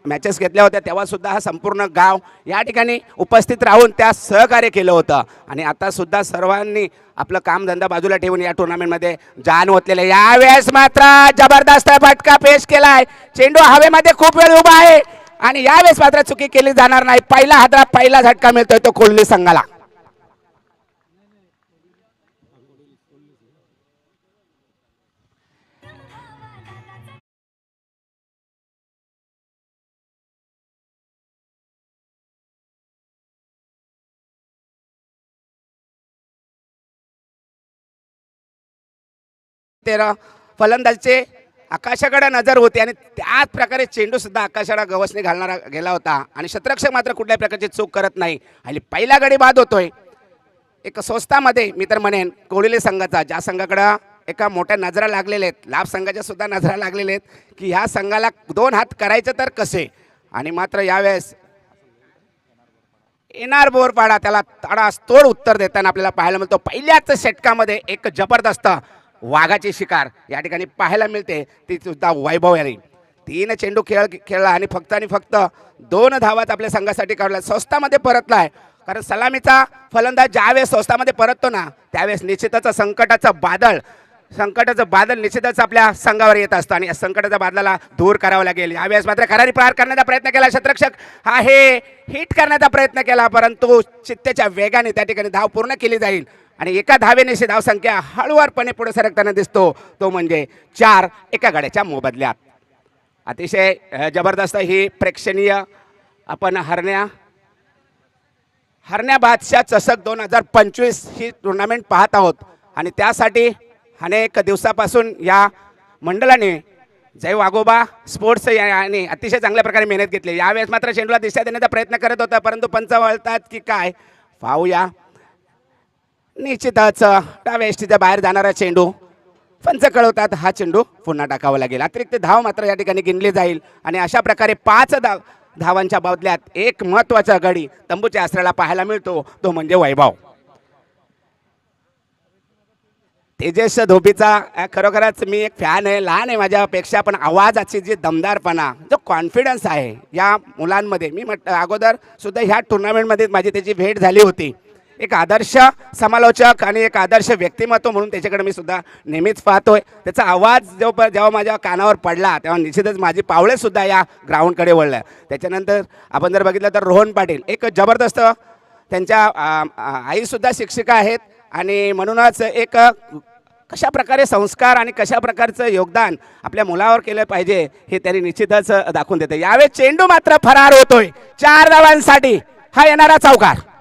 Matches घेतल्या होत्या तेव्हा सुद्धा हा संपूर्ण गाव या ठिकाणी उपस्थित राहून त्या सहकार्य केलं होतं आणि आता सुद्धा सर्वांनी आपलं कामधंदा बाजूला ठेवून या टुर्नामेंटमध्ये जान ओतलेलं आहे। यावेळेस मात्र जबरदस्त फटका पेश केलाय, चेंडू हवेमध्ये खूप वेळ उभा आहे आणि यावेळेस मात्र चुकी केली जाणार नाही। पहिला हादरा पहिला झटका मिळतोय तो कोल्हे संघाला। तेरा फलंदाजचे आकाशाकडे नजर होती आणि त्याच प्रकारे चेंडू सुद्धा आकाशाला गवसणी घालणारा गेला होता आणि शतरक्षक मात्र कुठल्याही प्रकारची चूक करत नाही आणि पहिला गडी बाद होतोय। एक स्वस्तामध्ये मी तर म्हणेन कोळिले संघाचा, ज्या संघाकडे एका मोठ्या नजरा लागलेल्या आहेत, लाभ संघाच्या सुद्धा नजरा लागलेल्या आहेत की ह्या संघाला दोन हात करायचं तर कसे, आणि मात्र यावेळेस येणार बोरपाडा त्याला तोड उत्तर देताना आपल्याला पाहायला मिळतो। पहिल्याच षटकामध्ये एक जबरदस्त वाघाची शिकार या ठिकाणी पाहायला मिळते, ती सुद्धा वैभव यांनी 3 चेंडू खेळला आणि फक्त 2 धावात आपल्या संघासाठी काढला, स्वस्तामध्ये परतलाय। कारण सलामीचा फलंदाज ज्यावेळेस स्वस्तामध्ये परततो ना त्यावेळेस निश्चितच संकटाचं बादल निश्चितच आपल्या संघावर येत असतं आणि या संकटाच्या बादलाला दूर करावं लागेल। यावेळेस मात्र खरारी प्रहार करण्याचा प्रयत्न केला शतरक्षक, हा हे हिट करण्याचा प्रयत्न केला परंतु चित्तेच्या वेगाने त्या ठिकाणी धाव पूर्ण केली जाईल आणि एका धावेनेशी धावसंख्या हळूवारपणे पुढे सरकताना दिसतो, तो म्हणजे 4 एका गड्याच्या मोबदल्यात। अतिशय जबरदस्त ही प्रेक्षणीय आपण हरण्या बादशाह चषक 2025 ही टुर्नामेंट पाहत आहोत आणि त्यासाठी अनेक दिवसापासून या मंडळाने जय वाघोबा स्पोर्ट्स यांनी अतिशय चांगल्या प्रकारे मेहनत घेतली। यावेळेस मात्र चेंडूला दिशा देण्याचा प्रयत्न करत होता परंतु पंच वळतात की काय पाहूया। निश्चितच डाव्या यष्टीच्या बाहेर जाणारा चेंडू, पंच कळवतात हा चेंडू पुन्हा टाकावा लागेल, अतिरिक्त धाव मात्र या ठिकाणी गिनली जाईल आणि अशा प्रकारे 5 धावांच्या बदल्यात एक महत्त्वाचा गडी तंबूच्या आसऱ्याला पाहायला मिळतो, तो म्हणजे वैभव। तेजस धोबीचा खरोखरच मी एक फॅन आहे, लहान आहे माझ्यापेक्षा पण आवाजाची जी दमदारपणा, जो कॉन्फिडन्स आहे या मुलांमध्ये, मी अगोदर सुद्धा ह्या टुर्नामेंटमध्ये माझी त्याची भेट झाली होती। एक आदर्श समालोचक आणि एक आदर्श व्यक्तिमत्व म्हणून त्याच्याकडे मी सुद्धा नेहमीच पाहतोय। त्याचा आवाज जेव्हा माझ्या कानावर पडला तेव्हा निश्चितच माझी पावले सुद्धा या ग्राउंडकडे वळल्या। त्याच्यानंतर आपण जर बघितलं तर रोहन पाटील एक जबरदस्त, त्यांच्या आईसुद्धा शिक्षिका आहेत आणि म्हणूनच एक कशा प्रकारे संस्कार आणि कशा प्रकारचं योगदान आपल्या मुलावर केलं पाहिजे हे त्यांनी निश्चितच दाखवून देते। यावेळेस चेंडू मात्र फरार होतोय 4 धावांसाठी हा येणारा चौकार।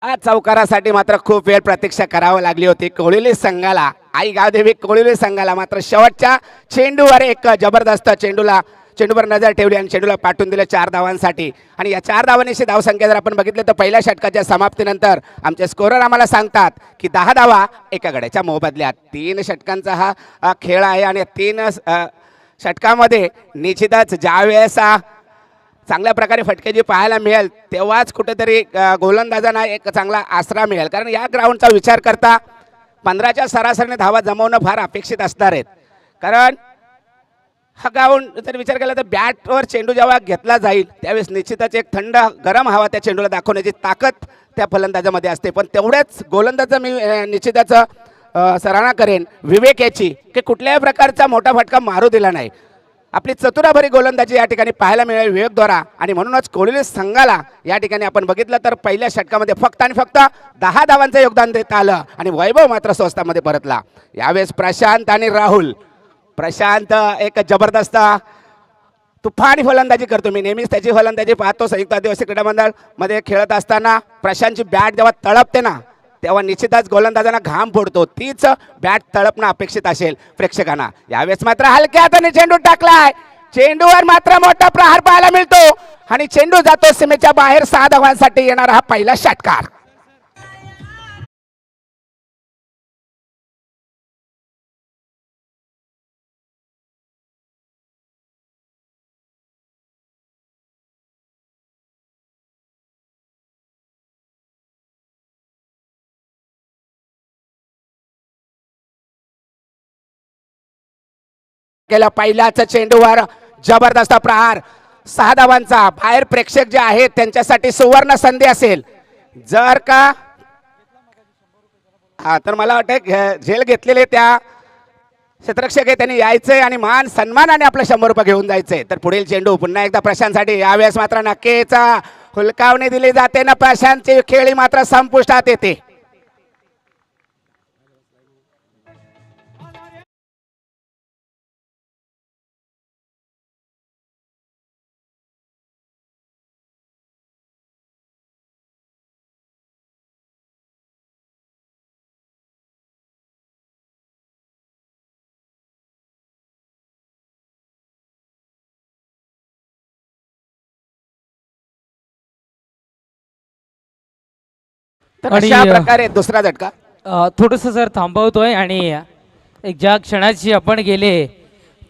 आज चौकारासाठी मात्र खूप वेळ प्रतीक्षा करावी लागली होती कोळिले संघाला, आई गावदेवी कोळिले संघाला मात्र शेवटच्या चेंडूवर एक जबरदस्त चेंडूवर नजर ठेवली आणि चेंडूला पाठवून दिलं 4 धावांसाठी आणि या 4 धावांची धावसंख्या जर आपण बघितलं तर पहिल्या षटकाच्या समाप्तीनंतर आमचे स्कोरर आम्हाला सांगतात की 10 धावा एका गड्याच्या मोबदल्यात। 3 षटकांचा हा खेळ आहे आणि 3 षटकामध्ये निश्चितच ज्यावेळेस चांगल्या प्रकारे फटकेजी पाहायला मिळेल तेव्हाच कुठेतरी गोलंदाजांना एक चांगला आसरा मिळेल, कारण या ग्राउंडचा विचार करता 15च्या सरासरीने धावा जमवणं फार अपेक्षित असणार आहेत। कारण हा ग्राउंड जर विचार केला तर बॅटवर चेंडू जेव्हा घेतला जाईल त्यावेळेस निश्चितच एक थंड गरम हवा त्या चेंडूला दाखवण्याची ताकद त्या फलंदाजामध्ये असते, पण तेवढ्याच गोलंदाजाचं मी निश्चितच सराहना करेन विवेक याची की कुठल्याही प्रकारचा मोठा फटका मारू दिला नाही। आपली चतुराभरी गोलंदाजी या ठिकाणी पाहायला मिळेल विवेकद्वारा आणि म्हणूनच कोळिले संघाला या ठिकाणी आपण बघितलं तर पहिल्या षटकामध्ये फक्त 10 धावांचं योगदान देता आलं आणि वैभव मात्र स्वस्तामध्ये परतला। यावेळेस प्रशांत आणि राहुल, प्रशांत एक जबरदस्त तुफानी फलंदाजी करतो, मी नेहमीच त्याची फलंदाजी पाहतो। संयुक्त आदिवासी क्रीडा मंडळ मध्ये खेळत असताना प्रशांतची बॅट जेव्हा तळपते ना तेव्हा निश्चितच गोलंदाजांना घाम फोडतो, तीच बॅट तळपणं अपेक्षित असेल प्रेक्षकांना। यावेळेस मात्र हलक्या हाताने चेंडू टाकलाय, चेंडूवर मात्र मोठा प्रहार पाहायला मिळतो आणि चेंडू जातो सीमेच्या बाहेर। 6 धावांसाठी येणारा हा पहिला षटकार। केला पहिल्याच चेंडूवर जबरदस्त प्रहार 6 धावांचा बाहेर प्रेक्षक जे आहेत त्यांच्यासाठी सुवर्ण संधी असेल जर का हा तर मला वाटतं झेल घेतलेले त्या क्षेत्ररक्षक आहे त्यांनी यायचंय आणि मान सन्मानाने आपलं 100 रुपये घेऊन जायचंय तर पुढील चेंडू पुन्हा एकदा प्रशांतसाठी यावेळेस मात्र नक्कीच हुलकावणी दिली जाते ना प्रशांतची खेळी मात्र संपुष्टात येते तर अशा प्रकारे दुसरा झटका थोडंसं सर थांबवतोय आणि एक ज्या क्षणाची आपण गेले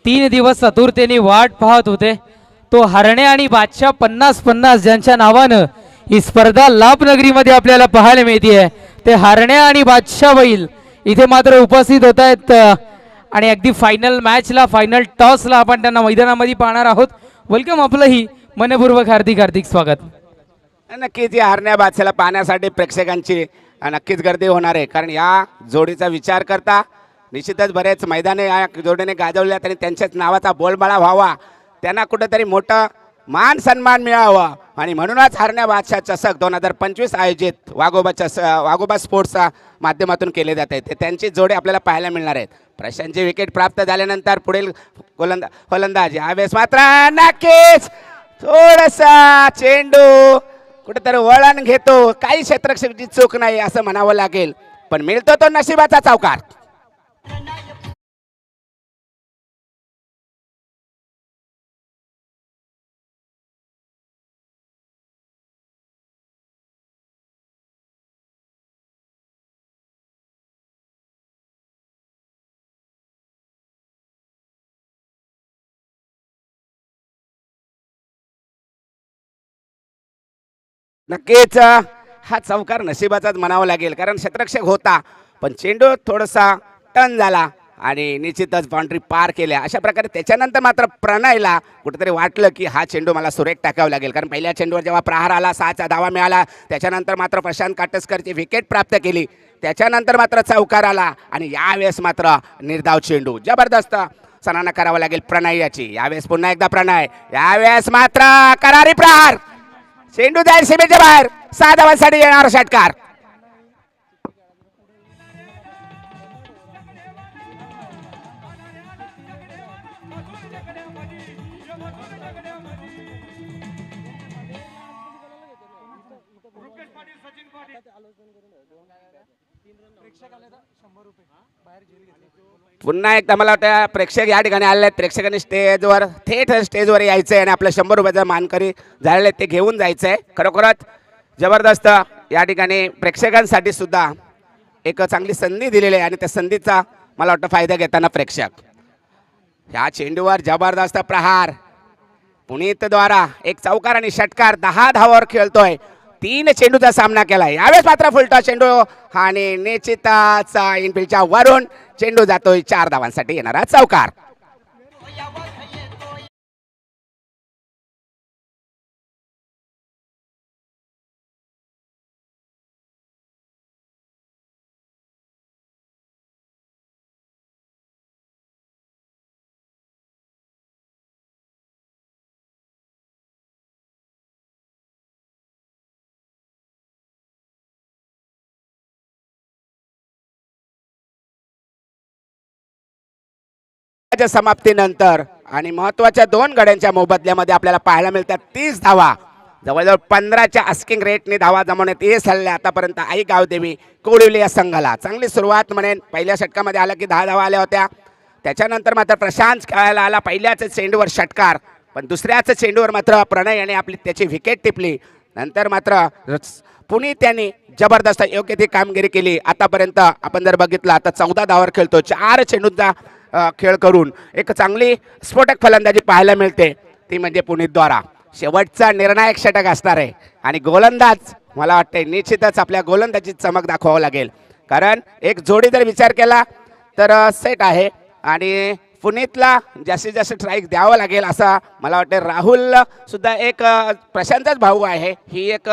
3 दिवस आतुरतेने वाट पाहत होते तो हरणे आणि बादशाह 50-50 ज्यांच्या नावानं ही स्पर्धा लाभनगरीमध्ये आपल्याला पाहायला मिळते ते हरणे आणि बादशाह बैल इथे मात्र उपस्थित होत आहेत आणि अगदी फायनल मॅचला फायनल टॉसला आपण त्यांना मैदानामध्ये पाहणार आहोत वेलकम आपलंही मनपूर्वक हार्दिक हार्दिक स्वागत नक्कीच या हरण्या बादशाला पाहण्यासाठी प्रेक्षकांची नक्कीच गर्दी होणार आहे कारण या जोडीचा विचार करता निश्चितच बरेच मैदाने या जोडीने गाजवल्या आणि त्यांच्याच नावाचा बोलबाळा व्हावा त्यांना कुठेतरी मोठं मान सन्मान मिळावा आणि म्हणूनच हरण्या बादशाह चषक 2025 आयोजित वाघोबा स्पोर्ट्सच्या माध्यमातून केले जात आहे ते त्यांची जोडी आपल्याला पाहायला मिळणार आहेत प्रशांतची विकेट प्राप्त झाल्यानंतर पुढील फलंदाज यावेळेस मात्र नक्कीच थोडासा चेंडू कुठेतरी वळण घेतो काही क्षेत्ररक्षकाची चूक नाही असं म्हणावं लागेल पण मिळतो तो नशिबाचा चौकार नक्कीच हा चौकार नशिबाचाच म्हणावा लागेल कारण क्षेत्ररक्षक होता पण चेंडू थोडासा टर्न झाला आणि निश्चितच बाउंड्री पार केल्या अशा प्रकारे त्याच्यानंतर मात्र प्रणयला कुठेतरी वाटलं की हा चेंडू मला सुरेख टाकावा लागेल कारण पहिल्या चेंडूवर जेव्हा प्रहार आला 6चा धावा मिळाला त्याच्यानंतर मात्र प्रशांत काटसकरची विकेट प्राप्त केली त्याच्यानंतर मात्र चौकार आला आणि यावेळेस मात्र निर्धाव चेंडू जबरदस्त सराहना करावा लागेल प्रणय याची यावेळेस पुन्हा एकदा प्रणय यावेळेस मात्र करारी प्रहार चेंडू जाईल सीमेच्या बाहेर 6 धावांसाठी येणार षटकार पुन्हा एकदा मला वाटतं प्रेक्षक या ठिकाणी आलेले आहेत प्रेक्षकांनी थेट स्टेजवर यायचं आहे आणि आपलं 100 रुपयाचा मानकरी झालेले ते घेऊन जायचं आहे खरोखरच जबरदस्त या ठिकाणी प्रेक्षकांसाठी सुद्धा एक चांगली संधी दिलेली आहे आणि त्या संधीचा मला वाटतं फायदा घेताना प्रेक्षक ह्या चेंडूवर जबरदस्त प्रहार पुनीतद्वारा एक चौकार आणि षटकार 10 धावावर खेळतोय 3 चेंडूचा सामना केलाय यावेळेस मात्र फुलटॉस चेंडू आणि निश्चितच इनफिल्डच्या वरून चेंडू जातोय 4 धावांसाठी येणारा चौकार समाप्तीनंतर आणि महत्वाच्या 2 गड्यांच्या मोबदल्यामध्ये आपल्याला पाहायला मिळतात 30 धावा जवळजवळ 15च्या आस्किंग रेटने धावा जमवण्यात यश झाले आतापर्यंत आई गावदेवी कोळिवली या संघाला चांगली सुरुवात म्हणेन पहिल्या षटकामध्ये आला की 10 धावा आल्या होत्या त्याच्यानंतर मात्र प्रशांत खेळायला आला पहिल्याच चेंडूवर षटकार पण दुसऱ्याच चेंडूवर मात्र प्रणय याने आपली त्याची विकेट टिपली नंतर मात्र पुनीत यांनी जबरदस्त योग्य ती कामगिरी केली आतापर्यंत आपण जर बघितलं आता 14 धावावर खेळतो 4 चेंडूंचा खेळ करून एक चांगली स्फोटक फलंदाजी पाहायला मिळते ती म्हणजे पुनीतद्वारा शेवटचा निर्णायक षटक असणार आहे आणि गोलंदाज मला वाटते निश्चितच आपल्या गोलंदाजी चमक दाखवावं लागेल कारण एक जोडी जर विचार केला तर सेट आहे आणि पुनीतला जास्तीत जास्त स्ट्राईक द्यावं लागेल असा मला वाटतं. राहुल सुद्धा एक प्रशांतच भाऊ आहे. ही एक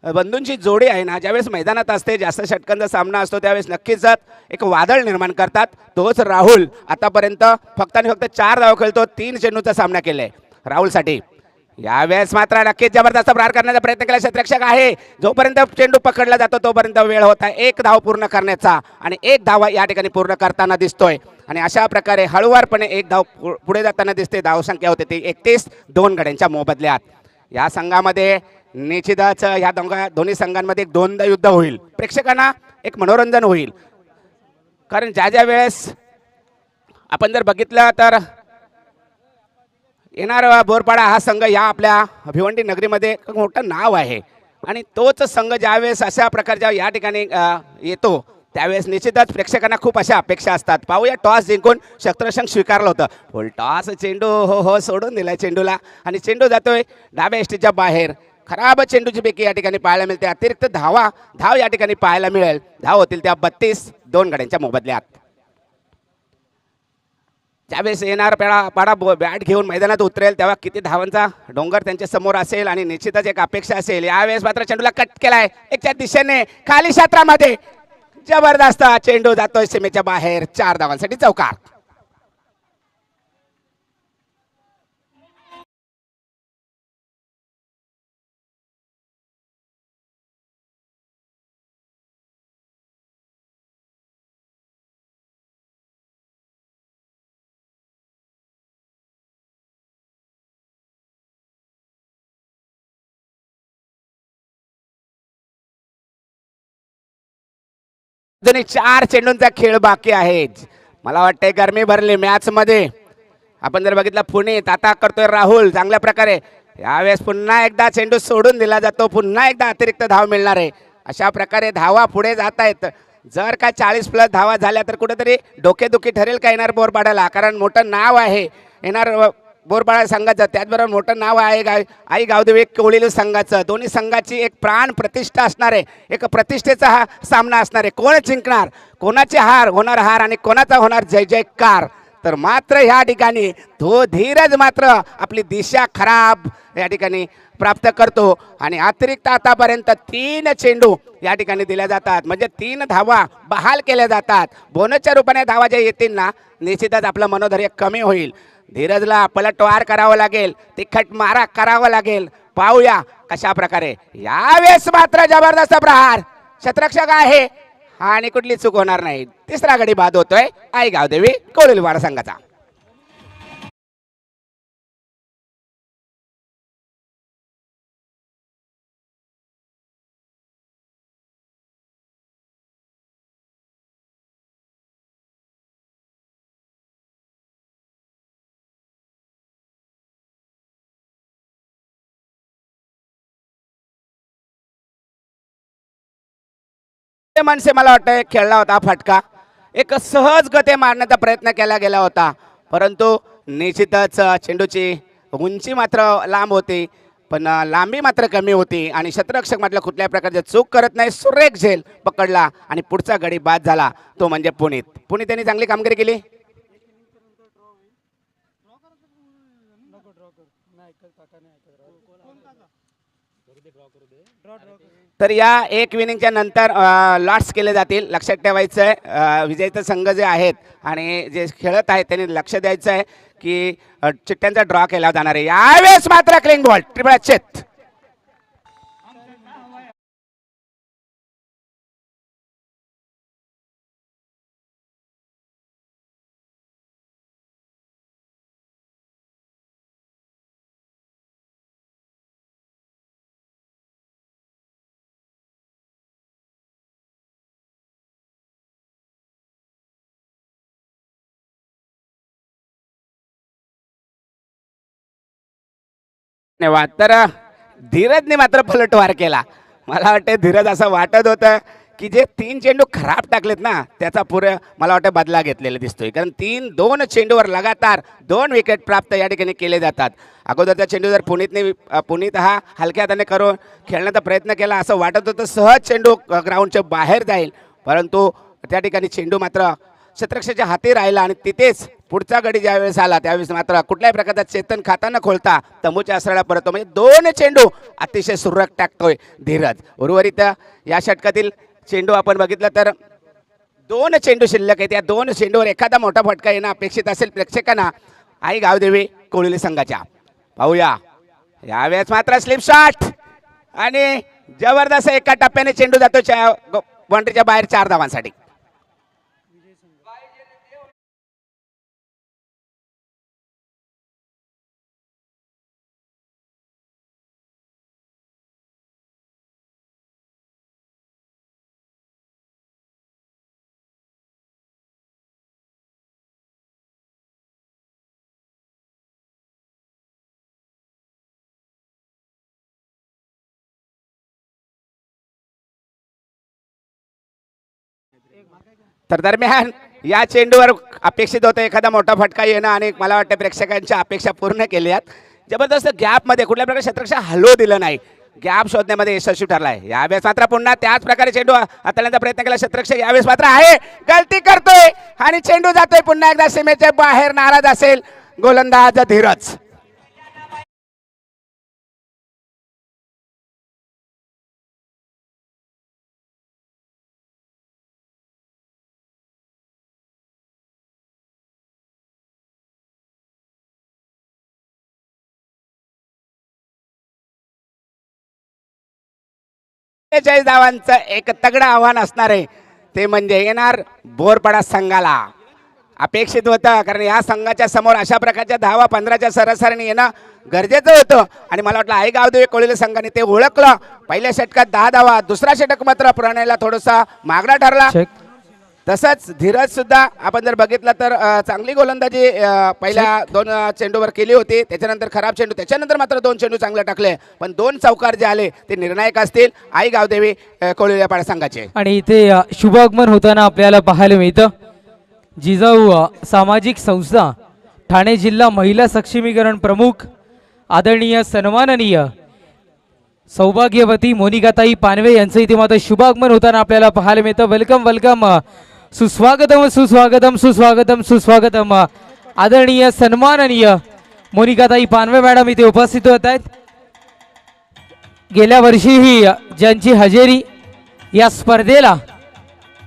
बंधूंची जोडी आहे ना, ज्यावेळेस मैदानात असते जास्त षटकांचा सामना असतो त्यावेळेस नक्कीच एक वादळ निर्माण करतात. तोच राहुल आतापर्यंत फक्त आणि फक्त 4 धावा खेळतो, 3 चेंडूचा सामना केलाय राहुलसाठी. यावेळेस मात्र नक्कीच जबरदस्त प्रहार करण्याचा प्रयत्न केला क्षेत्ररक्षक आहे. जोपर्यंत चेंडू पकडला जातो तोपर्यंत वेळ होता 1 धाव पूर्ण करण्याचा आणि 1 धावा या ठिकाणी पूर्ण करताना दिसतोय. आणि अशा प्रकारे हळूवारपणे 1 धाव पुढे जाताना दिसते. धावसंख्या होते ती 31, 2 गड्यांच्या मोबदल्यात. या संघामध्ये निश्चितच ह्या दोन्ही संघांमध्ये एक दोनदा युद्ध होईल. प्रेक्षकांना एक मनोरंजन होईल, कारण ज्या वेळेस आपण जर बघितलं तर येणार बोरपाडा हा संघ या आपल्या भिवंडी नगरीमध्ये एक मोठं नाव आहे. आणि तोच संघ ज्यावेळेस अशा प्रकारच्या या ठिकाणी येतो त्यावेळेस निश्चितच प्रेक्षकांना खूप अशा अपेक्षा असतात. पाहूया, टॉस जिंकून क्षेत्ररक्षक स्वीकारलं होतं. फुल टॉस चेंडू हो सोडून दिलाय चेंडूला आणि चेंडू जातोय डाव्या एसटीच्या बाहेर. खराब चेंडूची पैकी या ठिकाणी पाहायला मिळते. अतिरिक्त धाव या ठिकाणी पाहायला मिळेल. धाव होतील त्या 32, 2 गड्यांच्या मोबदल्यात. ज्यावेळेस येणार पाडा बॅट घेऊन मैदानात उतरेल तेव्हा किती धावांचा डोंगर त्यांच्या समोर असेल आणि निश्चितच एक अपेक्षा असेल. यावेळेस मात्र चेंडूला कट केलाय एकच्या दिशेने खाली क्षेत्रामध्ये. जबरदस्त चेंडू जातोय सीमेच्या बाहेर. 4 धावांसाठी चौकार. अजूनही 4 चेंडूंचा खेळ बाकी आहे. मला वाटतंय गरमी भरली मॅच मध्ये. आपण जर बघितलं पुणे आता करतोय राहुल चांगल्या प्रकारे. यावेळेस पुन्हा एकदा चेंडू सोडून दिला जातो. पुन्हा एकदा अतिरिक्त धाव मिळणार आहे. अशा प्रकारे धावा पुढे जात आहेत. जर का 40+ धावा झाल्या तर कुठेतरी डोकेदुखी ठरेल का येणार बोरपाड्याला, कारण मोठं नाव आहे येणार बोरपाडा संघाचं. त्याचबरोबर मोठं नाव आहे आई गावदेवी कोळीली संघाचं. दोन्ही संघाची एक प्राण प्रतिष्ठा असणार आहे. एक प्रतिष्ठेचा हा सामना असणार आहे. कोण जिंकणार, कोणाचे होणार हार आणि कोणाचा होणार जय जयकार. तर मात्र ह्या ठिकाणी तो धीरज मात्र आपली दिशा खराब या ठिकाणी प्राप्त करतो. आणि अतिरिक्त आतापर्यंत 3 चेंडू या ठिकाणी दिल्या जातात, म्हणजे 3 धावा बहाल केल्या जातात. बोनसच्या रूपाने धावा ज्या येतील ना, निश्चितच आपलं मनोधैर्य कमी होईल. धीरजला पलटवार करावं लागेल, तिखट मारा करावं लागेल. पाहूया कशा प्रकारे. यावेळेस मात्र जबरदस्त प्रहार क्षेत्ररक्षक आहे आणि कुठली चूक होणार नाही. 3रा गडी बाद होतोय आई गावदेवी कोळीवाडा संघाचा. मनसे मला वाटतं खेळला होता फटका. एक सहज गती मारण्याचा प्रयत्न केला गेला होता, परंतु निश्चितच चेंडूची उंची मात्र लांब होती पण लांबी मात्र कमी होती. आणि क्षेत्ररक्षक म्हटलं कुठल्याही प्रकारची चूक करत नाही. सुरेख झेल पकडला आणि पुढचा गडी बाद झाला तो म्हणजे पुनीत यांनी चांगली कामगिरी केली. तर या 1 इनिंगच्या नंतर लॉट्स केले जातील. लक्षात ठेवायचं आहे विजेते संघ जे आहेत आणि जे खेळत आहेत त्यांनी लक्ष द्यायचं आहे की चिठ्ठ्यांचा ड्रॉ केला जाणार आहे. यावेळेस मात्र क्लीन बॉल ट्रिपल चेत. धन्यवाद. तर धीरजने मात्र पलटवार केला. मला वाटतं धीरज असं वाटत होतं की जे 3 चेंडू खराब टाकलेत ना त्याचा पुरे मला वाटतं बदला घेतलेला दिसतोय, कारण 2 चेंडूवर लगातार 2 विकेट प्राप्त या ठिकाणी केले जातात. अगोदरचा चेंडू जर पुनीत हा हलक्या हाताने करून खेळण्याचा प्रयत्न केला असं वाटत होतं सहज चेंडू ग्राउंडच्या बाहेर जाईल, परंतु त्या ठिकाणी चेंडू मात्र शतरक्षाच्या हाती राहिला आणि तिथेच पुढचा गडी ज्यावेळेस आला त्यावेळेस मात्र कुठल्याही प्रकारचा चेतन खाता न खोलता तंबूच्या आसराला परतो. म्हणजे 2 चेंडू अतिशय सुरक टाकतोय धीरज. उर्वरित या षटकातील चेंडू आपण बघितलं तर 2 चेंडू शिल्लक आहेत. या 2 चेंडूवर एखादा मोठा फटका येणं अपेक्षित असेल प्रेक्षकांना आई गावदेवी कोळिले संघाच्या. पाहूया यावेळेस मात्र स्लिप शॉट आणि जबरदस्त एका टप्प्याने चेंडू जातो बाउंड्रीच्या बाहेर 4 धावांसाठी. तर दरम्यान या चेंडूवर अपेक्षित होतं एखादा मोठा फटका येणं आणि मला वाटतं प्रेक्षकांच्या अपेक्षा पूर्ण केल्यात. जबरदस्त गॅपमध्ये कुठल्या प्रकारे शतरक्षक हलवू दिलं नाही. गॅप शोधण्यामध्ये यशस्वी ठरलाय. यावेळेस मात्र पुन्हा त्याच प्रकारे चेंडू हाताळण्याचा प्रयत्न केला शतरक्षक. यावेळेस मात्र आहे गलती करतोय आणि चेंडू जातोय पुन्हा एकदा सीमेच्या बाहेर. नाराज असेल गोलंदाज धीरज. धावांचं एक तगडं आव्हान असणार आहे. ते म्हणजे येणार बोरपाडा संघाला. अपेक्षित होतं कारण या संघाच्या समोर अशा प्रकारच्या धावा 15च्या सरासरीने येणं गरजेचं होतं आणि मला वाटलं आई गावदेवी कोळिले संघाने ते ओळखलं. पहिल्या षटकात 10 धावा. दुसरा षटक मात्र प्रणयला थोडासा मागणा ठरला. तसंच धीरज सुद्धा आपण जर बघितलं तर चांगली गोलंदाजी पहिल्या 2 चेंडूवर केली होती. त्याच्यानंतर खराब चेंडू. त्याच्यानंतर मात्र 2 चेंडू चांगले टाकले. पण 2 चौकार जे आले ते निर्णायक असतील आई गावदेवी कोळिले पाडा संघाचे. आणि इथे शुभागमन होताना आपल्याला पाहायला मिळतं. जिजाऊ सामाजिक संस्था ठाणे जिल्हा महिला सक्षमीकरण प्रमुख आदरणीय सन्माननीय सौभाग्यवती मोनिकाताई पानवे यांचं इथे मात्र शुभागमन होताना आपल्याला पाहायला मिळतं. Welcome welcome. सुस्वागतम सुस्वागतम सुस्वागतम सुस्वागतम. आदरणीय सन्माननीय मोनिकाताई पानवे मॅडम इथे उपस्थित होत आहेत. गेल्या वर्षीही ज्यांची हजेरी या स्पर्धेला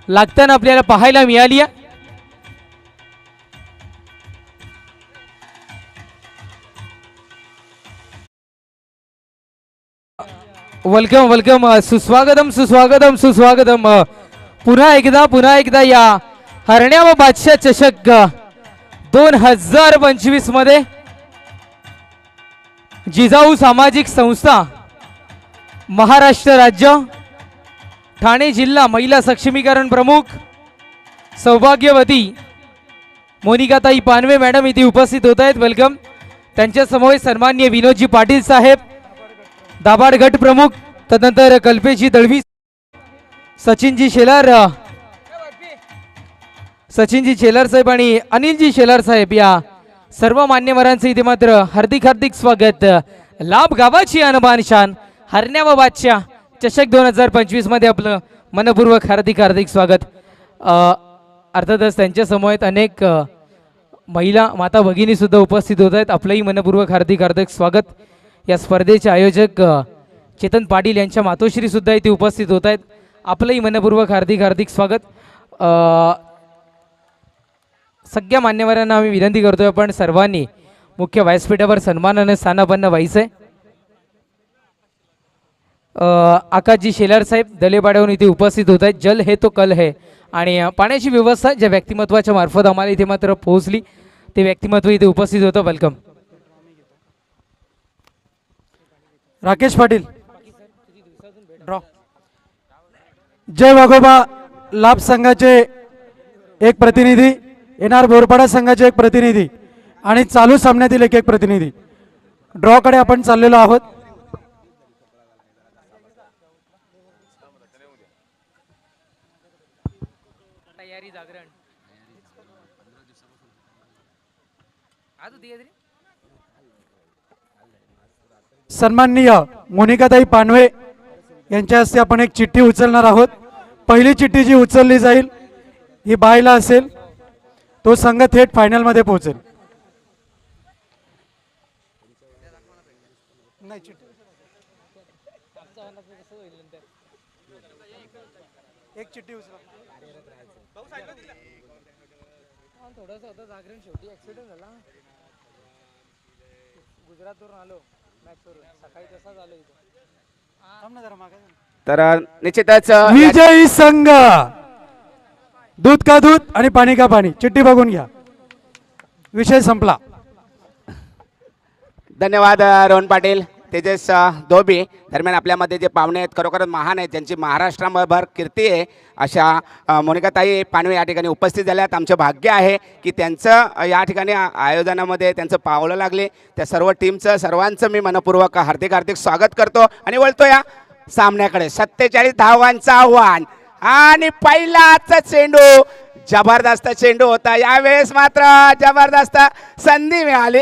लागताना आपल्याला पाहायला मिळाली आहे. Welcome welcome. सुस्वागतम सुस्वागतम सुस्वागतम. पुन्हा एकदा या हरण्या व बादशाह चषक 2025 मध्ये जिजाऊ सामाजिक संस्था महाराष्ट्र राज्य ठाणे जिल्हा महिला सक्षमीकरण प्रमुख सौभाग्यवती मोनिकाताई पानवे मॅडम इथे उपस्थित होत आहेत. वेलकम. त्यांच्या समोर सन्माननीय विनोदजी पाटील साहेब दाभाड गट प्रमुख, तदनंतर कल्पेशजी दळवी, सचिनजी शेलार साहेब आणि अनिलजी शेलार साहेब या सर्व मान्यवरांचे इथे मात्र हार्दिक हार्दिक स्वागत. लाभ गावाची अनबान शान हरण्या व बादशाह चषक 2025 मध्ये आपलं मनपूर्वक हार्दिक हार्दिक स्वागत. अर्थातच त्यांच्या समोर अनेक महिला माता भगिनी सुद्धा उपस्थित होत आहेत. आपलंही मनपूर्वक हार्दिक हार्दिक स्वागत. या स्पर्धेचे आयोजक चेतन पाटील यांच्या मातोश्री सुद्धा इथे उपस्थित होत आहेत. आपलंही मनपूर्वक हार्दिक हार्दिक स्वागत. सगळ्या मान्यवरांना आम्ही विनंती करतोय आपण सर्वांनी मुख्य व्यासपीठावर सन्मानाने स्थानापन्न व्हायचंय. आकाशजी शेलार साहेब दलेपाड्याहून इथे उपस्थित होत आहेत. जल है तो कल है आणि पाण्याची व्यवस्था ज्या व्यक्तिमत्वाच्या मार्फत आम्हाला इथे मात्र पोहोचली ते व्यक्तिमत्व इथे उपस्थित होतं. वेलकम. राकेश पाटील ड्रॉ. जय वाघोबा लाभ संघाचे एक प्रतिनिधी, येणार बोरपाडा संघाचे एक प्रतिनिधी आणि चालू सामन्यातील एक प्रतिनिधी. ड्रॉ कडे आपण चाललेलो आहोत. सन्माननीय मोनिकाताई पानवे यांच्या हस्ते आपण एक चिठ्ठी उचलणार आहोत. पहिली चिठ्ठी जी उचलली जाईल ही बायला असेल. तो संघ थेट फायनलमध्ये पोहोचेल. एक चिठ्ठी उचला. शेवटी ऍक्सिडेंट झाला. गुजरातवरून आलो मॅचवरून सकाळी तसाच आलो इथं. तर निश्चितच विजयी संघ दूध का दूध आणि पाणी का पाणी. चिठ्ठी बघून घ्या. विषय संपला. धन्यवाद रोहन पाटील, तेजस धोबी. दरम्यान आपल्यामध्ये जे पाहुणे आहेत खरोखरच महान आहेत, ज्यांची महाराष्ट्राभर कीर्ती आहे, अशा मोनिकाताई पानवे या ठिकाणी उपस्थित झाल्यात. आमचं भाग्य आहे की त्यांचं या ठिकाणी आयोजनामध्ये त्यांचं पावलं लागले. त्या सर्व टीमचं सर्वांचं मी मनपूर्वक हार्दिक हार्दिक स्वागत करतो आणि वळतो या सामन्याकडे. 47 धावांचं आव्हान आणि पहिला आजचा चेंडू. जबरदस्त चेंडू होता. यावेळेस मात्र जबरदस्त संधी मिळाली.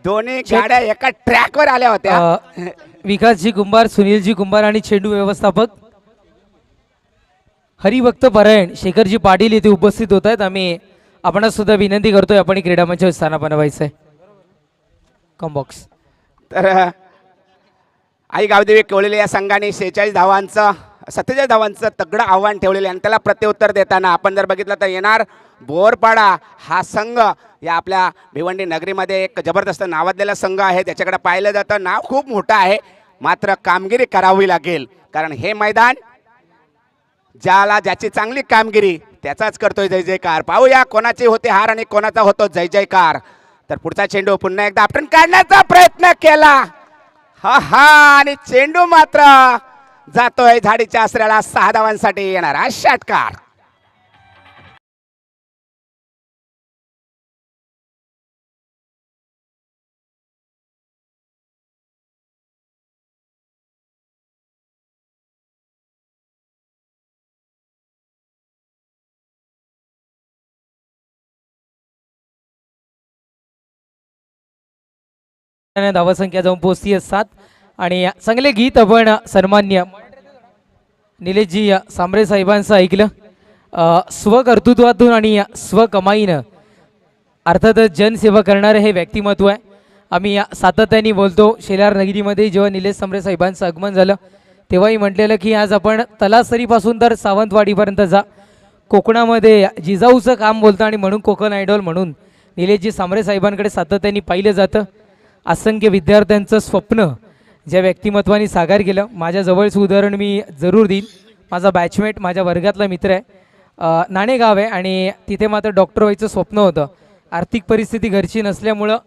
दोन्ही गाड्या एका ट्रॅकवर आल्या होत्या. विकासजी कुंभार, सुनीलजी कुंभार आणि चेंडू व्यवस्थापक हरिभक्त परायण शेखरजी पाटील इथे उपस्थित होत आहेत. आम्ही आपणास सुद्धा विनंती करतोय आपण क्रीडा मंचावर स्थानापन्न व्हायचंय. कॉम्बॉक्स. तर आई गावदेवी कवळेले या संघाने 47 धावांचं तगडं आव्हान ठेवलेलं आहे आणि त्याला प्रत्युत्तर देताना आपण जर बघितलं तर येणार बोरपाडा हा संघ या आपल्या भिवंडी नगरीमध्ये एक जबरदस्त नावाजलेला संघ आहे. त्याच्याकडे पाहिलं जातं, नाव खूप मोठं आहे, मात्र कामगिरी करावी लागेल. कारण हे मैदान ज्याची चांगली कामगिरी त्याचाच करतोय जय जयकार. पाहूया कोणाची होते हार आणि कोणाचा होतो जय जयकार. तर पुढचा चेंडू पुन्हा एकदा आपण काढण्याचा प्रयत्न केला. हा आणि चेंडू मात्र जातोय झाडीच्या आसऱ्याला. 6 धावांसाठी येणारा षटकार. धावसंख्या जाऊन पोहोचती 7 आणि चांगले गीत आपण सन्मान्य निलेशजी सांबरे साहेबांचं ऐकलं. स्वकर्तृत्वातून आणि स्वकमाईनं अर्थातच जनसेवा करणारे हे व्यक्तिमत्व आहे. आम्ही सातत्याने बोलतो. शेलार नगरीमध्ये जेव्हा निलेश सांबरे साहेबांचं आगमन झालं तेव्हाही म्हटलेलं की आज आपण तलासरीपासून तर सावंतवाडीपर्यंत जा. कोकणामध्ये जिजाऊचं काम बोलतं आणि म्हणून कोकण आयडॉल म्हणून निलेशजी सांबरे साहेबांकडे सातत्याने पाहिलं जातं. असंख्य विद्यार्थ्यांचं स्वप्न ज्या व्यक्तिमत्वाने साकार केलं. माझ्या जवळचं उदाहरण मी जरूर देईन. माझा बॅचमेट, माझ्या वर्गातला मित्र आहे. नाणेगाव आहे आणि तिथे मात्र डॉक्टर व्हायचं स्वप्न होतं. आर्थिक परिस्थिती घरची नसल्यामुळं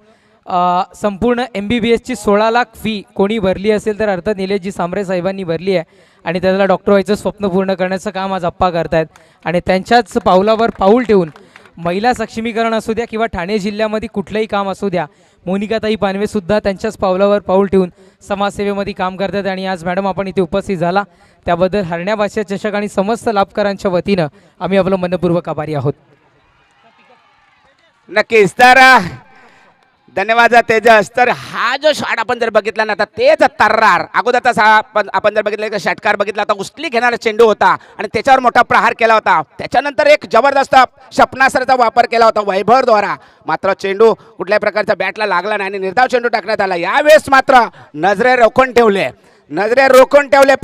संपूर्ण MBBSची 16 लाख फी कोणी भरली असेल तर अर्थात निलेशजी सांबरे साहेबांनी भरली आहे आणि त्याला डॉक्टर व्हायचं स्वप्न पूर्ण करण्याचं काम आज आप्पा करतायत. आणि त्यांच्याच पावलावर पाऊल ठेवून महिला सक्षमीकरण असू द्या किंवा ठाणे जिल्ह्यामध्ये कुठलंही काम असू द्या, मोनिकाताई पानवे सुद्धा त्यांच्याच पावलावर पाऊल ठेवून समाजसेवेमध्ये काम करतात. आणि आज मॅडम आपण इथे उपस्थित झाला त्याबद्दल हरण्या भाषा चषक आणि समस्त लाभकरांच्या वतीनं आम्ही आपलं मनपूर्वक आभारी आहोत. नक्कीच. तर धन्यवाद तेजस. तर हा जो शॉट आपण जर बघितला ना तर तेच तर्रार अगोदरचा आपण जर बघितलं तर षटकार बघितला तर उचली घेणारा चेंडू होता आणि त्याच्यावर मोठा प्रहार केला होता. त्याच्यानंतर एक जबरदस्त क्षपणास्त्राचा वापर केला होता वैभवद्वारा. मात्र चेंडू कुठल्याही प्रकारचा बॅटला लागला नाही आणि निर्धाव चेंडू टाकण्यात आला. यावेळेस मात्र नजरे रोखून ठेवले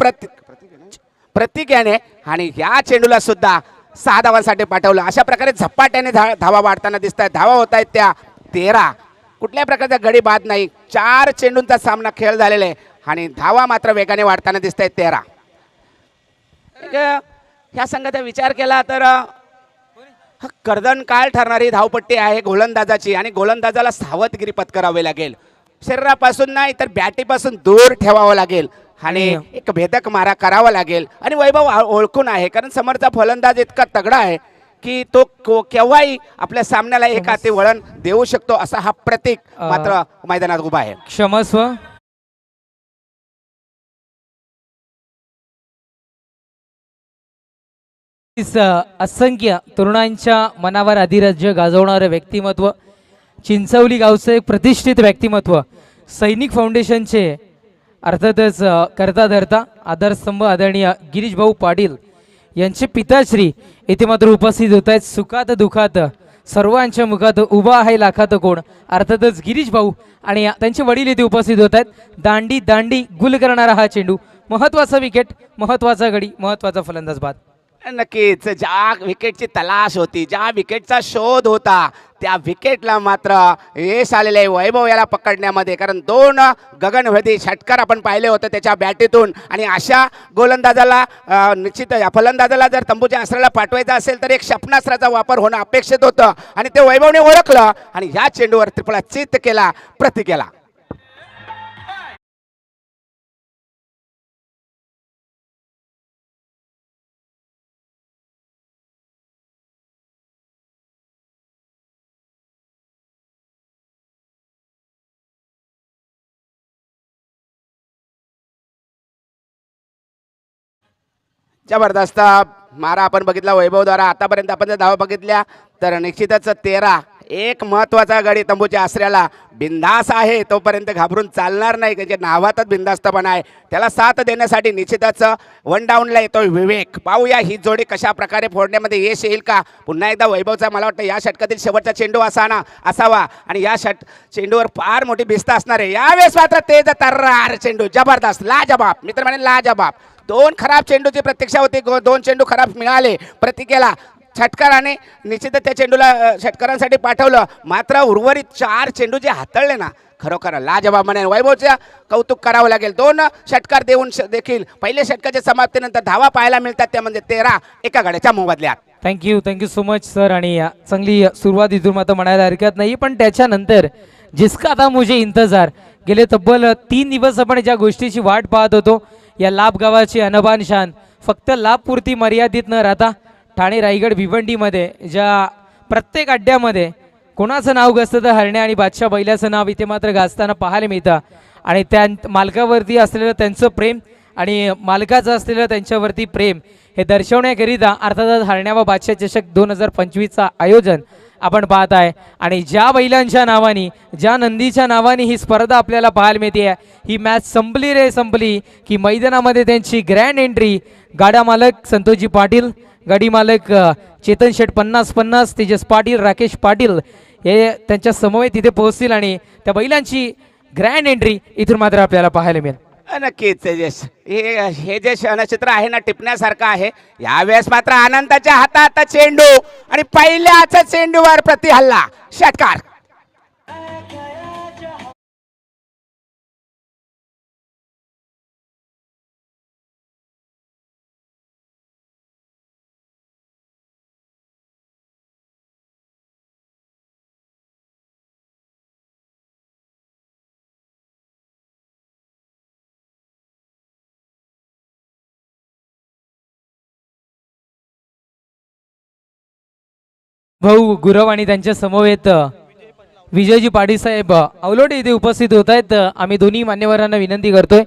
प्रतीक याने आणि या चेंडूला सुद्धा 6 धावांसाठी पाठवलं. अशा प्रकारे झपाट्याने धावा वाढताना दिसत आहेत. धावा होत आहेत त्या 13. कुठल्याही प्रकारचा गडी बाद नाही. 4 चेंडूंचा सामना खेळ झालेला आहे आणि धावा मात्र वेगाने वाढताना दिसत आहेत 13. ह्या संघाचा विचार केला तर कर्दनकाळ ठरणारी धावपट्टी आहे गोलंदाजाची आणि गोलंदाजाला सावधगिरी पत्करावी लागेल. शरीरापासून नाही तर बॅटीपासून दूर ठेवावं लागेल आणि एक भेदक मारा करावा लागेल. आणि वैभव ओळखून आहे कारण समोरचा फलंदाज इतका तगडा आहे की तो केव्हाही आपल्या सामन्याला एक हाती वळण देऊ शकतो. असा हा प्रतीक मात्र मैदानात उभा आहे. क्षमस्व. असंख्य तरुणांच्या मनावर अधिराज्य गाजवणारं व्यक्तिमत्व, चिंचवली गावचं एक प्रतिष्ठित व्यक्तिमत्व, सैनिक फाउंडेशनचे अर्थातच करता धरता आधारस्तंभ आदरणीय गिरीश भाऊ पाटील यांचे पिताश्री येथे मात्र उपस्थित होत आहेत. सुखात दुखात सर्वांच्या मुखात उभा आहे लाखात कोण, अर्थातच गिरीश भाऊ आणि त्यांचे वडील इथे उपस्थित होत आहेत. दांडी दांडी गुल करणारा हा चेंडू, महत्वाचा विकेट, महत्वाचा गडी, महत्वाचा फलंदाज बाद. नक्कीच ज्या विकेटची तलाश होती, ज्या विकेटचा शोध होता, त्या विकेटला मात्र यश आलेले आहे वैभव याला पकडण्यामध्ये. कारण 2 गगनभेदी षटकार आपण पाहिले होते त्याच्या बॅटीतून. आणि अशा गोलंदाजाला निश्चित फलंदाजाला जर तंबूच्या आसऱ्याला पाठवायचं असेल तर एक क्षेपणास्त्राचा वापर होणं अपेक्षित होतं आणि ते वैभवने ओळखलं आणि या चेंडूवर त्रिफळा चित केला, प्रति केला. जबरदस्त मारा आपण बघितला वैभवद्वारा. आतापर्यंत आपण जर धावा बघितल्या तर निश्चितच 13. एक महत्वाचा गडी तंबूच्या आसऱ्याला. बिंदास आहे तोपर्यंत घाबरून चालणार नाही, त्याच्या नावातच बिंदास्तपणा आहे. त्याला साथ देण्यासाठी निश्चितच 1 डाऊनला येतोय विवेक. पाहूया ही जोडी कशा प्रकारे फोडण्यामध्ये यश येईल का. पुन्हा एकदा वैभवचा मला वाटतं या षटकातील शेवटचा चेंडू असावा आणि या चेंडूवर फार मोठी भिस्त असणार आहे. यावेळेस मात्र तेज तर्रार चेंडू, जबरदस्त, लाजबाब. मित्र म्हणे लाजबाब. 2 खराब चेंडूची प्रतीक्षा होती, 2 चेंडू खराब मिळाले प्रतिकेला. षटकाराने निश्चितच त्या चेंडूला षटकारांसाठी पाठवलं. मात्र उर्वरित 4 चेंडू जे हाताळले ना, खरोखर लाजबाब म्हणे वैभवचं कौतुक करावं लागेल. 2 षटकार देऊन देखील पहिल्या षटकाच्या समाप्तीनंतर धावा पाहायला मिळतात, त्या म्हणजे 13 एका गड्याच्या मोबदल्यात. Thank you so much sir. आणि चांगली सुरुवात इथून मात्र म्हणायला हरकत नाही. पण त्याच्यानंतर जिसका था मुझे इंतजार, गेले तब्बल 3 दिवस आपण ज्या गोष्टीची वाट पाहत होतो, या लाभ गावाची अनबान शान फक्त लाभपुरती मर्यादित न राहता ठाणे रायगड भिवंडीमध्ये ज्या प्रत्येक अड्ड्यामध्ये कोणाचं नाव गाजतं तर हरण्या आणि बादशाह बैलाचं नाव इथे मात्र गाजताना पाहायला मिळतं. आणि त्या मालकावरती असलेलं त्यांचं प्रेम आणि मालकाचं असलेलं त्यांच्यावरती प्रेम हे दर्शवण्याकरिता अर्थातच हरण्या व बादशाह चषक 2025चा आयोजन आपण पाहत आहे. आणि ज्या बैलांच्या नावाने, ज्या नंदीच्या नावाने ही स्पर्धा आपल्याला पाहायला मिळते, ही मॅच संपली की मैदानामध्ये त्यांची ग्रँड एंट्री गाडा मालक संतोषजी पाटील, गाडी मालक चेतन शेठ 50-50, तेजस पाटील, राकेश पाटील हे त्यांच्या समवेत तिथे पोहोचतील आणि त्या बैलांची ग्रँड एंट्री इथून मात्र आपल्याला पाहायला मिळेल. नक्कीच तेजस, हे जे क्षणचित्र आहे ना, टिपण्यासारखं आहे. यावेळेस मात्र अनंताच्या हातात चेंडू आणि पहिल्याच चेंडूवर प्रति हल्ला, षटकार. भाऊ गुरव आणि त्यांच्या समवेत विजयजी पाटील साहेब अवलोडे इथे उपस्थित होत आहेत. आम्ही दोन्ही मान्यवरांना विनंती करतोय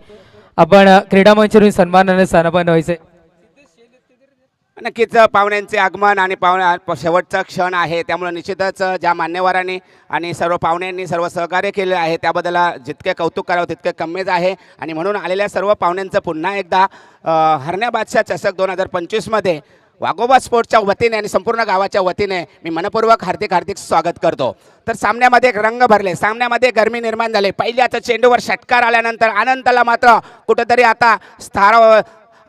आपण क्रीडा मंचावरून सन्मानाने स्थानपान व्हायचे. नक्कीच पाहुण्यांचे आगमन आणि शेवटचा क्षण आहे, त्यामुळे निश्चितच ज्या मान्यवरांनी आणि सर्व पाहुण्यांनी सर्व सहकार्य केले आहे त्याबद्दल जितके कौतुक करावं तितके कमीच आहे. आणि म्हणून आलेल्या सर्व पाहुण्यांचं पुन्हा एकदा हरण्या बादशाह चषक 2025मध्ये वाघोबा स्पोर्ट्सच्या वतीने आणि संपूर्ण गावाच्या वतीने मी मनपूर्वक हार्दिक स्वागत करतो. तर सामन्यामध्ये एक रंग भरले, सामन्यामध्ये गरमी निर्माण झाले. पहिल्याच चेंडूवर षटकार आल्यानंतर अनंतला मात्र कुठेतरी आता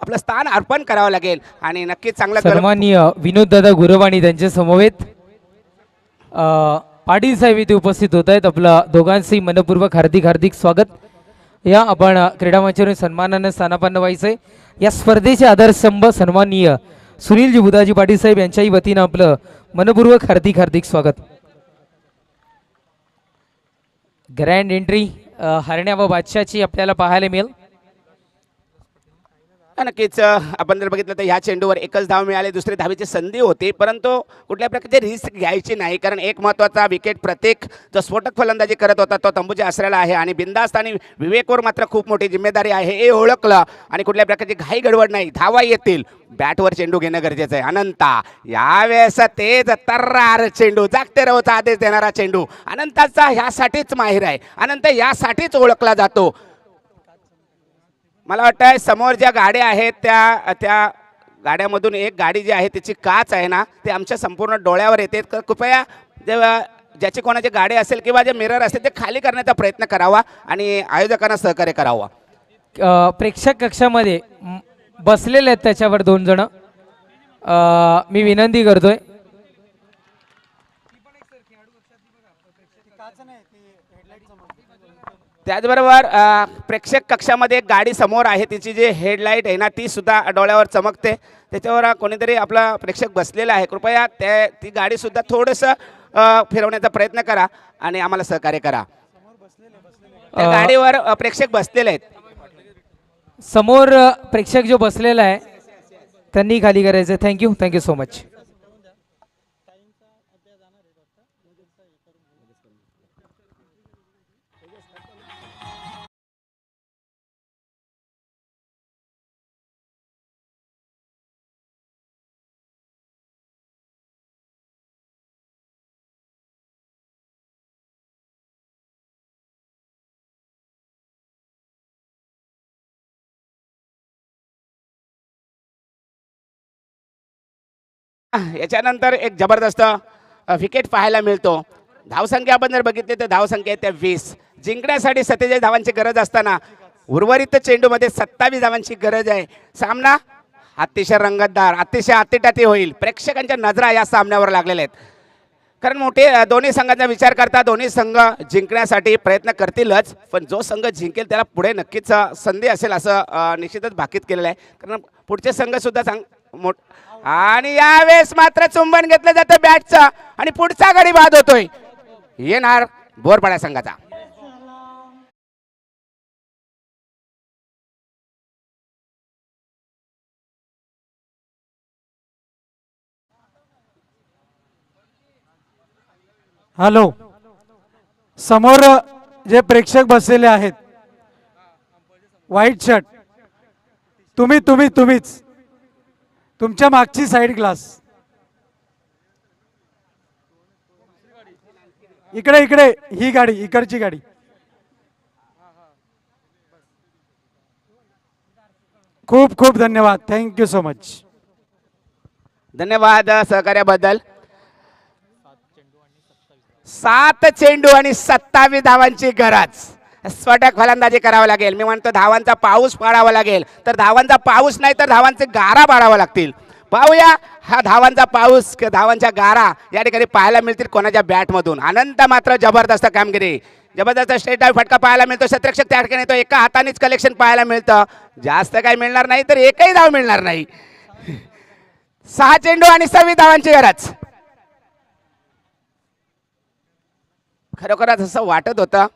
आपलं स्थान अर्पण करावं लागेल आणि नक्कीच चांगलं सन्माननीय विनोद दादा गुरवाणी त्यांच्या समवेत पाटील साहेब इथे उपस्थित होत आहेत. आपलं दोघांचंही मनपूर्वक हार्दिक स्वागत. या आपण क्रीडा मंचावरून सन्मानाने स्थानापन्न व्हायचंय. या स्पर्धेचे आदरस्तंभ सन्माननीय सुनीलजी बुधाजी पाटील साहेब यांच्याही वतीनं आपलं मनपूर्वक हार्दिक स्वागत. ग्रँड एंट्री हरण्या व बादशाहची आपल्याला पाहायला मिळेल. नक्कीच आपण जर बघितलं तर ह्या चेंडूवर एकच धाव मिळाली, दुसरी धावेची संधी होती, परंतु कुठल्या प्रकारची रिस्क घ्यायची नाही. कारण एक महत्त्वाचा विकेट प्रत्येक जो स्फोटक फलंदाजी करत होता तो तंबूच्या आसऱ्याला आहे आणि बिंदास्त आणि विवेकवर मात्र खूप मोठी जिम्मेदारी आहे हे ओळखलं आणि कुठल्या प्रकारची घाई गडबड नाही, धावा येतील, बॅटवर चेंडू घेणं गरजेचं आहे. अनंता यावेळेस तेज तर्रार चेंडू, जागते रवचा आदेश देणारा चेंडू अनंताचा ह्यासाठीच माहिर आहे, अनंत यासाठीच ओळखला जातो. मला वाटतं समोर ज्या गाड्या आहेत त्या गाड्यामधून एक गाडी जी आहे तिची काच आहे ना ते आमच्या संपूर्ण डोळ्यावर येते, तर कृपया जेव्हा ज्याची कोणाची गाडी असेल किंवा जे मिरर असेल ते खाली करण्याचा प्रयत्न करावा आणि आयोजकांना सहकार्य करावा. प्रेक्षक कक्षामध्ये बसलेले आहेत त्याच्यावर 2 जण. मी विनंती करतोय. त्याचबरोबर प्रेक्षक कक्षामध्ये एक गाडी समोर आहे, तिची जी हेडलाईट आहे ना ती सुद्धा डोळ्यावर चमकते. त्याच्यावर कोणीतरी आपला प्रेक्षक बसलेला आहे, कृपया ती गाडीसुद्धा थोडंसं फिरवण्याचा प्रयत्न करा आणि आम्हाला सहकार्य करा. त्या गाडीवर प्रेक्षक बसलेले आहेत. समोर प्रेक्षक जो बसलेला आहे त्यांनी खाली करायचं. Thank you so much. याच्यानंतर एक जबरदस्त विकेट पाहायला मिळतो. धावसंख्या आपण जर बघितली तर धावसंख्या आहे त्या 20. जिंकण्यासाठी 47 धावांची गरज असताना उर्वरित चेंडूमध्ये 27 धावांची गरज आहे. सामना अतिशय रंगतदार, अतिशय अतिटाती होईल. प्रेक्षकांच्या नजरा या सामन्यावर लागलेल्या आहेत, कारण मोठे दोन्ही संघांचा विचार करता दोन्ही संघ जिंकण्यासाठी प्रयत्न करतीलच, पण जो संघ जिंकेल त्याला पुढे नक्कीच संधी असेल असं निश्चितच भाकीत केलेलं आहे. कारण पुढचे संघ सुद्धा आणि यावेळेस मात्र चुंबन घेतलं जातं बॅटचं आणि पुढचा गडी बाद होतोय. येणार बोरपाडा संघाचा. हॅलो, समोर जे प्रेक्षक बसलेले आहेत व्हाईट शर्ट, तुम्हीच तुमच्या मागची साईड ग्लास इकडे ही गाडी, इकडची गाडी. खूप धन्यवाद. Thank you so much. धन्यवाद सहकार्याबद्दल. 7 चेंडू आणि 27 धावांची गरज. स्फोटक फलंदाजी करावं लागेल. मी म्हणतो धावांचा पाऊस पाडावा लागेल, तर धावांचा पाऊस नाही तर धावांचे गारा पाडावा लागतील. पाहूया हा धावांचा पाऊस, धावांच्या गारा या ठिकाणी पाहायला मिळतील कोणाच्या बॅटमधून. अनंत मात्र जबरदस्त कामगिरी, जबरदस्त स्ट्रेट डाव फटका पाहायला मिळतो. क्षेत्ररक्षक त्या ठिकाणी तो एका हातानेच कलेक्शन पाहायला मिळतं. जास्त काही मिळणार नाही तर एकही धाव मिळणार नाही. 6 चेंडू आणि 26 धावांची गरज. खरोखरच असं वाटत होतं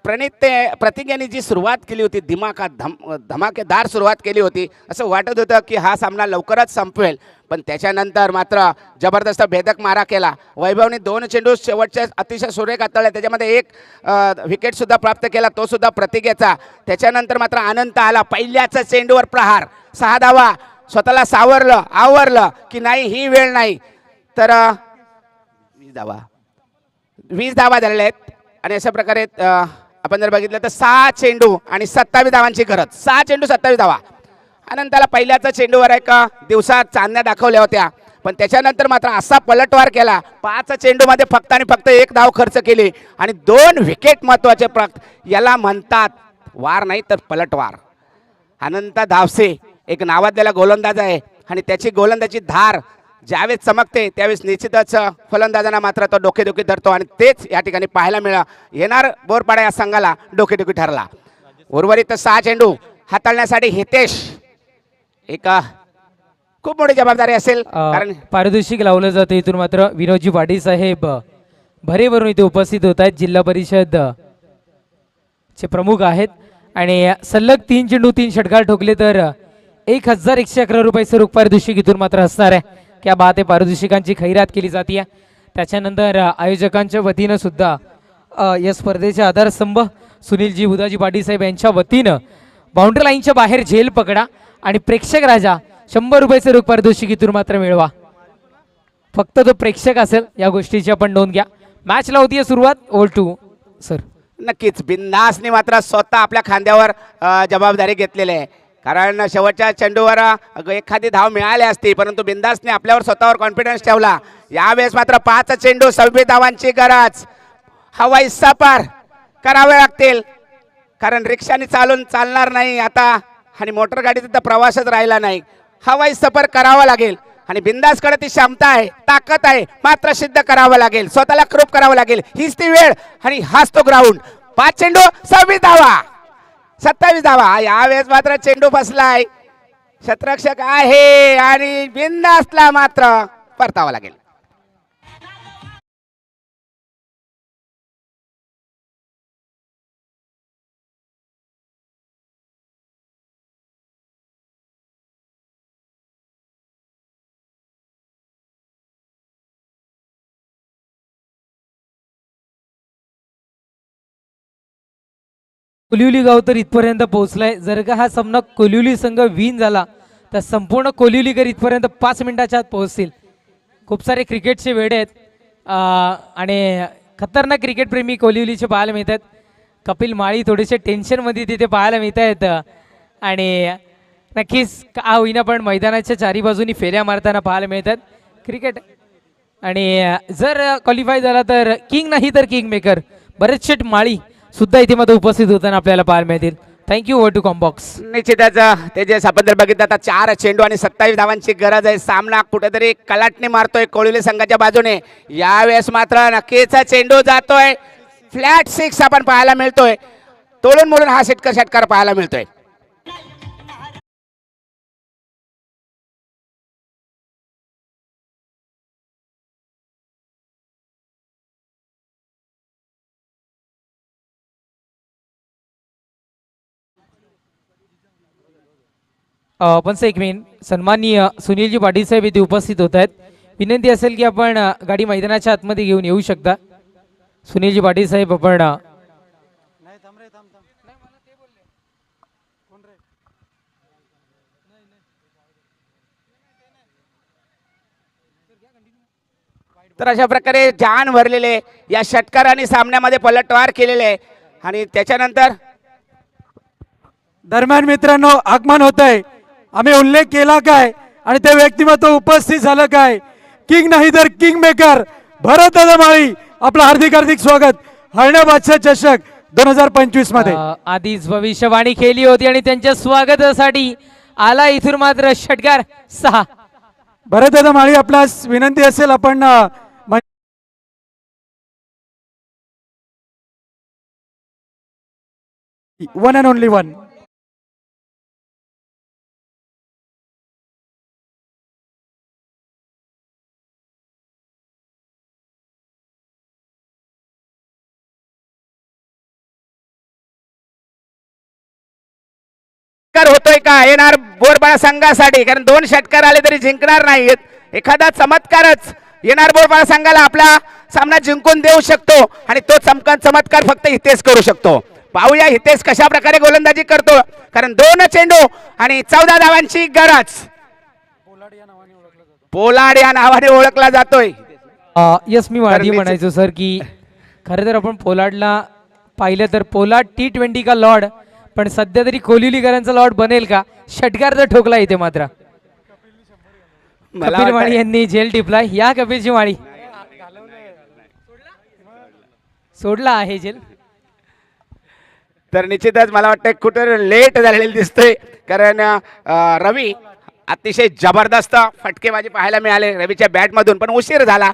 प्रतीक यांनी जी सुरुवात केली होती, धमाकेदार सुरुवात केली होती, असं वाटत होतं की हा सामना लवकरच संपवेल, पण त्याच्यानंतर मात्र जबरदस्त भेदक मारा केला. वैभवने 2 चेंडू शेवटच्या अतिशय सुरेख हाताळले, त्याच्यामध्ये एक विकेटसुद्धा प्राप्त केला, तो सुद्धा प्रतीकेचा. त्याच्यानंतर मात्र अनंत आला. पहिल्याच चेंडूवर प्रहार, 6 धावा. स्वतःला सावरलं, आवरलं की नाही ही वेळ नाही, तर 20 धावा झालेल्या आहेत. आणि अशा प्रकारे आपण जर बघितलं तर 6 चेंडू आणि 27 धावांची गरज. 6 चेंडू 27 धावा. अनंताला पहिल्याच चेंडूवर एक दिवसात चांदण्या दाखवल्या होत्या, पण त्याच्यानंतर मात्र असा पलटवार केला. 5 चेंडूमध्ये फक्त आणि फक्त 1 धाव खर्च केली आणि 2 विकेट महत्वाचे प्राप्त. याला म्हणतात वार नाही तर पलटवार. अनंत धावसे एक नावाजलेला गोलंदाज आहे आणि त्याची गोलंदाजी धार ज्यावेळेस चमकते त्यावेळेस निश्चितच फलंदाजांना मात्र तो डोकेदुखी धरतो आणि तेच या ठिकाणी पाहायला मिळालं. येणार बोरपाडा या संघाला डोकेदुखी ठरला. उर्वरित 6 चेंडू हाताळण्यासाठी हितेश एक खूप मोठी जबाबदारी असेल, कारण पारितोषिक लावलं जातं. इथून मात्र विनोदजी पाटील साहेब भरेभरून इथे उपस्थित होत आहेत. जिल्हा परिषद चे प्रमुख आहेत आणि सलग 3 चेंडू 3 षटकार ठोकले तर 1111 रुपये स्वरूप पारितोषिक इथून मात्र असणार आहे. क्या बात आहे. पारितोषिकांची खैरात केली जाते. त्याच्यानंतर आयोजकांच्या वतीनं सुद्धा या स्पर्धेचे आधारस्तंभ सुनीलजी बुधाजी पाटील साहेब यांच्या वतीनं बाउंड्री लाईनच्या बाहेर झेल पकडा आणि प्रेक्षक राजा 100 रुपयाचे रोख पारितोषिक इथून मात्र मिळवा. फक्त तो प्रेक्षक असेल या गोष्टीची आपण नोंद घ्या. मॅचला होतीये सुरुवात. Over to sir. नक्कीच बिंदासने मात्र स्वतः आपल्या खांद्यावर जबाबदारी घेतलेली आहे. कारण शेवटच्या चेंडूवर एखादी धाव मिळाली असती, परंतु बिंदासने आपल्यावर स्वतःवर कॉन्फिडन्स ठेवला. यावेळेस मात्र 5 चेंडू 26 धावांची गरज. हवाई सफर करावे लागतील, कारण रिक्षाने चालणार नाही आता आणि मोटर गाडीचा तर प्रवासच राहिला नाही. हवाई सफर करावा लागेल आणि बिंदासकडे ती क्षमता आहे, ताकद आहे, मात्र सिद्ध करावं लागेल, स्वतःला क्रूप करावं लागेल. हीच ती वेळ आणि हाच तो ग्राउंड. 5 चेंडू 26 धावा, 27 धावा. यावेळेस मात्र चेंडू फसलाय, शतरक्षक आहे आणि बिंदासला मात्र परतावा लागेल. कोलिवली गाव तर इथपर्यंत पोहोचलाय. जर का हा सामना कोलिवली संघ विन झाला तर संपूर्ण कोलिवलीकर इथपर्यंत 5 मिनिटाच्या आत पोहोचतील. खूप सारे क्रिकेटचे वेडे आहेत आणि खतरनाक क्रिकेट प्रेमी कोलिवलीचे पाहायला मिळतात. कपिल माळी थोडेसे टेन्शनमध्ये तिथे पाहायला मिळत आहेत आणि नक्कीच का होईना पण मैदानाच्या चारी बाजूनी फेऱ्या मारताना पाहायला मिळतात क्रिकेट. आणि जर क्वालिफाय झाला तर किंग नाही तर किंग मेकर बरेचसे माळी सुद्धा इथे मध्ये उपस्थित होताना आपल्याला पाहायला मिळतील. Thank you over to Combox. निश्चितच ते जे आपण बघितलं आता 4 चेंडू आणि 27 धावांची गरज आहे. सामना कुठेतरी कलाटणी मारतोय कोळिवली संघाच्या बाजूने. यावेळेस मात्र नक्कीच चेंडू जातोय फ्लॅट 6 आपण पाहायला मिळतोय. तोडून मोडून हा षटकार पाहायला मिळतोय. पण एक मिनिट, सन्माननीय सुनीलजी पाटील साहेब इथे उपस्थित होत आहेत. विनंती असेल की आपण गाडी मैदानाच्या आतमध्ये घेऊन येऊ शकता. सुनीलजी पाटील साहेब आपण तर अशा प्रकारे जान भरलेले या षटकाराने सामन्यामध्ये पलटवार केलेले आणि त्याच्यानंतर दरम्यान मित्रांनो आगमन होत आहे. आम्ही उल्लेख केला काय आणि ते व्यक्तिमत्व उपस्थित झालं काय. किंग नाही तर किंग मेकर भरत दादा माळी, आपलं हार्दिक हार्दिक स्वागत हरण्या बादशाह चषक 2025 मध्ये. आधीच भविष्यवाणी केली होती आणि त्यांच्या स्वागतासाठी आला इथून मात्र षटकार 6. भरत दादा माळी, आपल्यास विनंती असेल आपण वन अँड ओनली वन. होतोय का येणार बोरबाळा संघासाठी, कारण 2 षटकार आले तरी जिंकणार नाहीत. एखादा चमत्कारच येणार बोरबाळा संघाला आपला सामना जिंकून देऊ शकतो आणि तो चमत्कार फक्त हितेश करू शकतो. पाहूया हितेश कशा प्रकारे गोलंदाजी करतो, कारण 2 चेंडू आणि 14 धावांची गरज. पोलाड या नावाने ओळखला जातोय. यस, मी आधी म्हणायचो सर की खरं तर आपण पोलाडला पाहिलं तर पोलाड T20 का लॉर्ड, पण सध्या तरी कोलिवलीकरांचा लॉर्ड बनेल का. षटकार तर ठोकला इथे मात्र. कपिल माळी यांनी जेल टिपलाय. या कपिलची माळी सोडला आहे जेल. तर निश्चितच मला वाटतं कुठे लेट झालेली दिसतोय, कारण रवी अतिशय जबरदस्त फटकेबाजी पाहायला मिळाले रवीच्या बॅटमधून, पण उशीर झाला.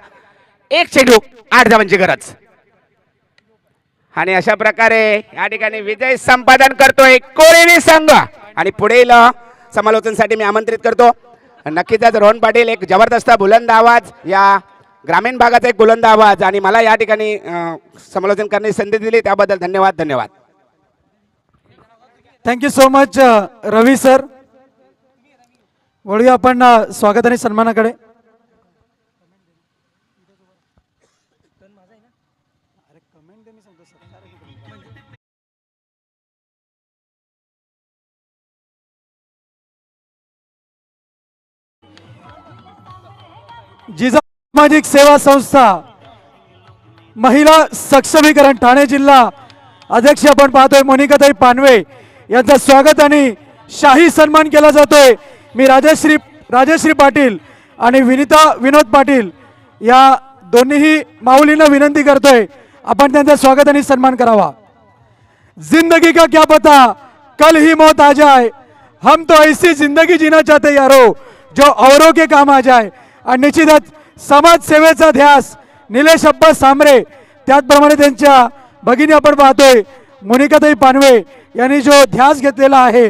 1 चेंडू 8 धावांची गरज आणि अशा प्रकारे या ठिकाणी विजय संपादन करतोय कोळिवली संघ. आणि पुढील समालोचनसाठी मी आमंत्रित करतो नक्कीच रोहन पाटील. एक जबरदस्त बुलंद आवाज, या ग्रामीण भागाचा एक बुलंद आवाज, आणि मला या ठिकाणी समालोचन करण्याची संधी दिली त्याबद्दल धन्यवाद. धन्यवाद. थँक्यू सो मच रवी सर. वळूया आपण स्वागत आणि सन्मानाकडे. जिजा सामाजिक सेवा संस्था महिला सक्षमीकरण ठाणे जिल्हा अध्यक्ष आपण पाहतोय मोनिकाताई पानवे यांचं स्वागत आणि शाही सन्मान केला जातोय. मी राजश्री पाटील आणि विनीता विनोद पाटील या दोन्हीही माऊलींना विनंती करतोय आपण त्यांचं स्वागत आणि सन्मान करावा. जिंदगी का क्या पता कल ही मौत आ जाए, हम तो ऐसी जिंदगी जीना चाहते यारो जो औरों के काम आ जाए. आणि निश्चितच समाज सेवेचा ध्यास निलेश अप्पा सांबरे, त्याचप्रमाणे त्यांच्या भगिनी आपण पाहतोय मोनिकाताई पानवे यांनी जो ध्यास घेतलेला आहे